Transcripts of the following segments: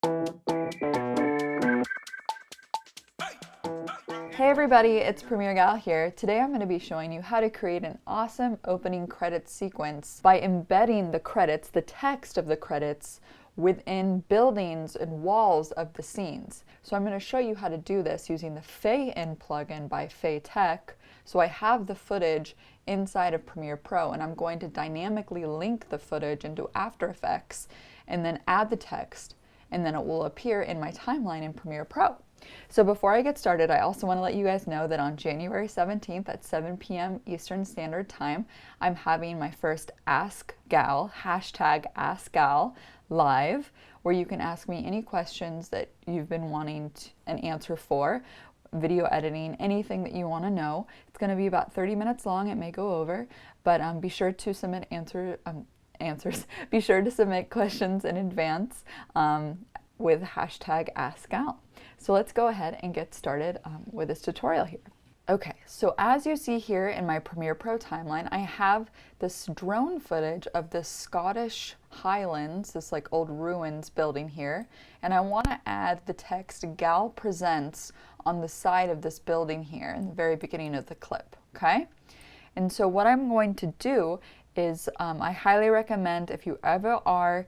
Hey everybody, it's Premiere Gal here. Today I'm going to be showing you how to create an awesome opening credits sequence by embedding the credits, the text of the credits, within buildings and walls of the scenes. So I'm going to show you how to do this using the Fay-In plugin by Tech. So I have the footage inside of Premiere Pro and I'm going to dynamically link the footage into After Effects and then add the text, and then it will appear in my timeline in Premiere Pro. So before I get started, I also want to let you guys know that on January 17th at 7 p.m. Eastern Standard Time, I'm having my first Ask Gal, #AskGal, live, where you can ask me any questions that you've been wanting an answer for, video editing, anything that you want to know. It's going to be about 30 minutes long. It may go over, but be sure to submit answers. Be sure to submit questions in advance with #AskGal. So let's go ahead and get started with this tutorial here. Okay, so as you see here in my Premiere Pro timeline, I have this drone footage of this Scottish Highlands, this like old ruins building here, and I want to add the text Gal Presents on the side of this building here in the very beginning of the clip, okay? And so what I'm going to do is I highly recommend, if you ever are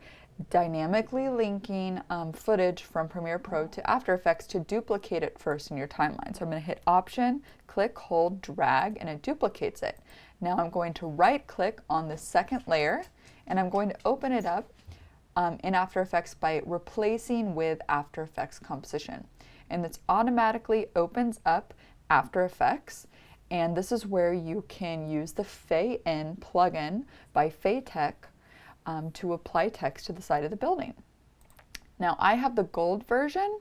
dynamically linking footage from Premiere Pro to After Effects, to duplicate it first in your timeline. So I'm going to hit Option, click, hold, drag, and it duplicates it. Now I'm going to right click on the second layer and I'm going to open it up in After Effects by replacing with After Effects Composition. And this automatically opens up After Effects. And this is where you can use the Fay-In plugin by Tech to apply text to the side of the building. Now I have the gold version,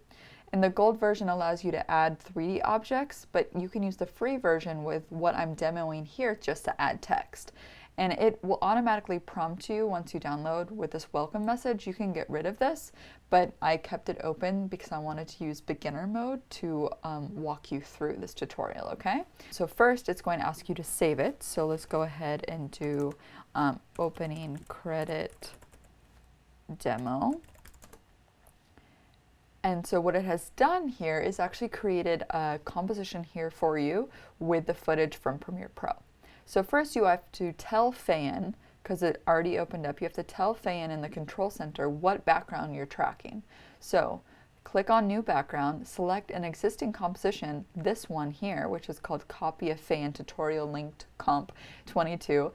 and the gold version allows you to add 3D objects, but you can use the free version with what I'm demoing here just to add text. And it will automatically prompt you once you download with this welcome message. You can get rid of this, but I kept it open because I wanted to use beginner mode to walk you through this tutorial, okay? So first it's going to ask you to save it. So let's go ahead and do opening credit demo. And so what it has done here is actually created a composition here for you with the footage from Premiere Pro. So first you have to tell Fay-In, because it already opened up, you have to tell Fay-In in the control center what background you're tracking. So click on New Background, select an existing composition, this one here, which is called Copy of Fay-In Tutorial Linked Comp 22.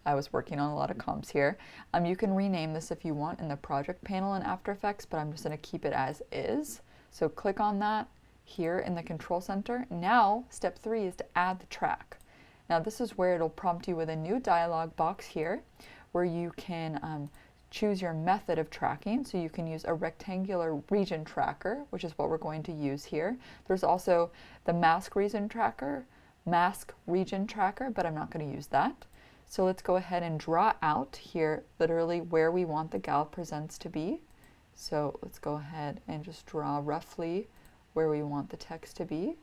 I was working on a lot of comps here. You can rename this if you want in the project panel in After Effects, but I'm just going to keep it as is. So click on that here in the control center. Now step 3 is to add the track. Now this is where it'll prompt you with a new dialog box here where you can choose your method of tracking. So you can use a rectangular region tracker, which is what we're going to use here. There's also the mask region tracker, but I'm not going to use that. So let's go ahead and draw out here literally where we want the Gal Presents to be. So let's go ahead and just draw roughly where we want the text to be.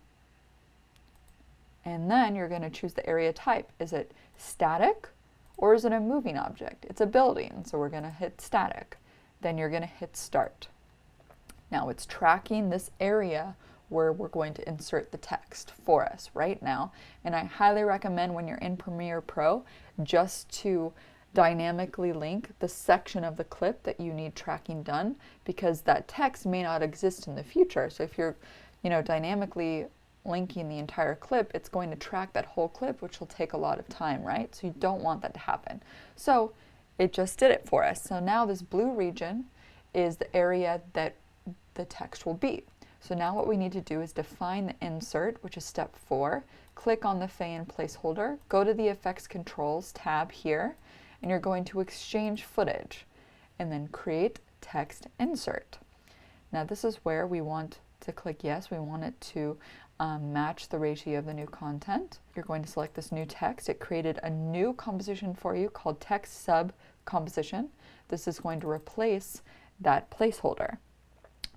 And then you're going to choose the area type. Is it static or is it a moving object? It's a building, so we're going to hit static. Then you're going to hit start. Now it's tracking this area where we're going to insert the text for us right now. And I highly recommend when you're in Premiere Pro just to dynamically link the section of the clip that you need tracking done, because that text may not exist in the future. So if you're, dynamically linking the entire clip, it's going to track that whole clip, which will take a lot of time, right? So you don't want that to happen. So it just did it for us. So now this blue region is the area that the text will be. So now what we need to do is define the insert, which is step 4. Click on the Fay-In placeholder, go to the Effects Controls tab here, and you're going to exchange footage, and then create text insert. Now this is where we want to click yes. We want it to match the ratio of the new content. You're going to select this new text. It created a new composition for you called text sub composition. This is going to replace that placeholder.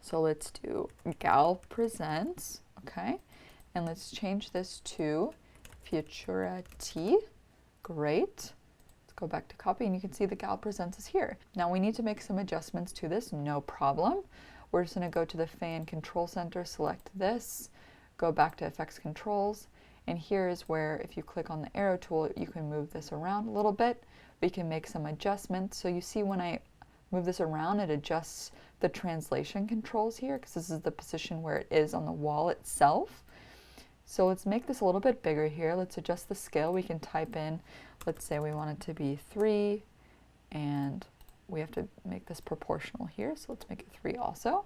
So let's do Gal Presents, okay? And let's change this to Futura T. Great. Let's go back to copy and you can see the Gal Presents is here. Now we need to make some adjustments to this, no problem. we're just going to go to the fan control center, select this, go back to effects controls, and here is where if you click on the arrow tool, you can move this around a little bit. We can make some adjustments. So you see when I move this around, it adjusts the translation controls here because this is the position where it is on the wall itself. So let's make this a little bit bigger here. Let's adjust the scale. We can type in, let's say we want it to be 3, and we have to make this proportional here. So let's make it 3 also.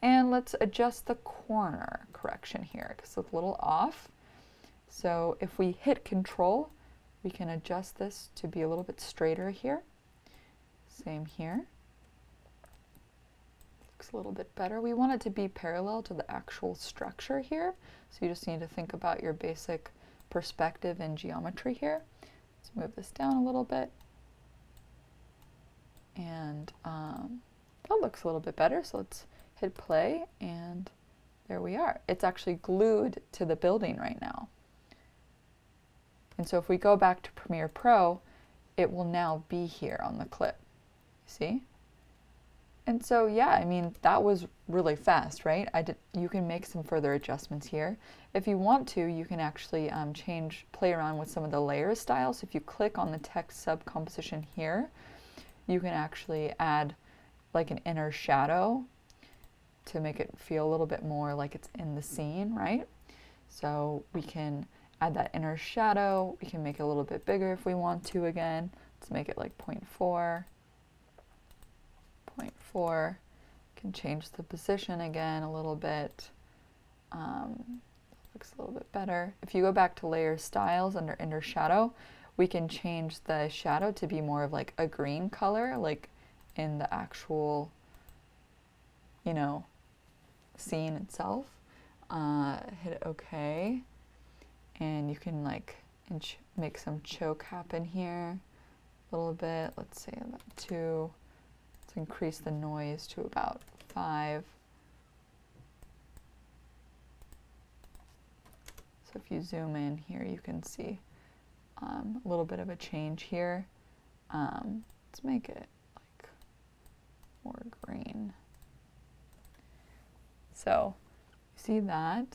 And let's adjust the corner correction here because it's a little off. So if we hit Control, we can adjust this to be a little bit straighter here. Same here. Looks a little bit better. We want it to be parallel to the actual structure here. So you just need to think about your basic perspective and geometry here. Let's move this down a little bit. And that looks a little bit better. So let's hit play, and there we are. It's actually glued to the building right now. And so if we go back to Premiere Pro, it will now be here on the clip. See? And so, yeah, I mean, that was really fast, right? You can make some further adjustments here. If you want to, you can actually play around with some of the layer styles. So if you click on the text sub composition here, you can actually add like an inner shadow to make it feel a little bit more like it's in the scene, right? So we can add that inner shadow. We can make it a little bit bigger if we want to again. Let's make it like 0.4. 0.4. Can change the position again a little bit. Looks a little bit better. If you go back to layer styles under inner shadow, we can change the shadow to be more of like a green color, like in the actual, you know, scene itself. Hit OK. And you can like make some choke happen here a little bit. Let's say about 2. Let's increase the noise to about 5. So if you zoom in here, you can see a little bit of a change here. Let's make it like more green. So see that?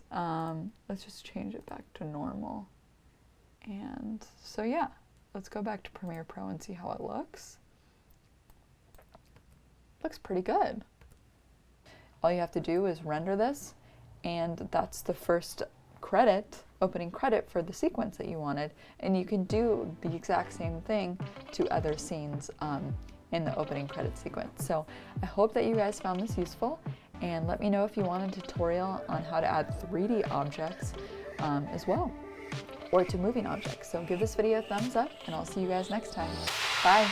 Let's just change it back to normal. And so yeah, let's go back to Premiere Pro and see how it looks. Looks pretty good. All you have to do is render this, and that's the first credit, opening credit for the sequence that you wanted. And you can do the exact same thing to other scenes in the opening credit sequence. So I hope that you guys found this useful, and let me know if you want a tutorial on how to add 3D objects as well, or to moving objects. So give this video a thumbs up, and I'll see you guys next time. Bye.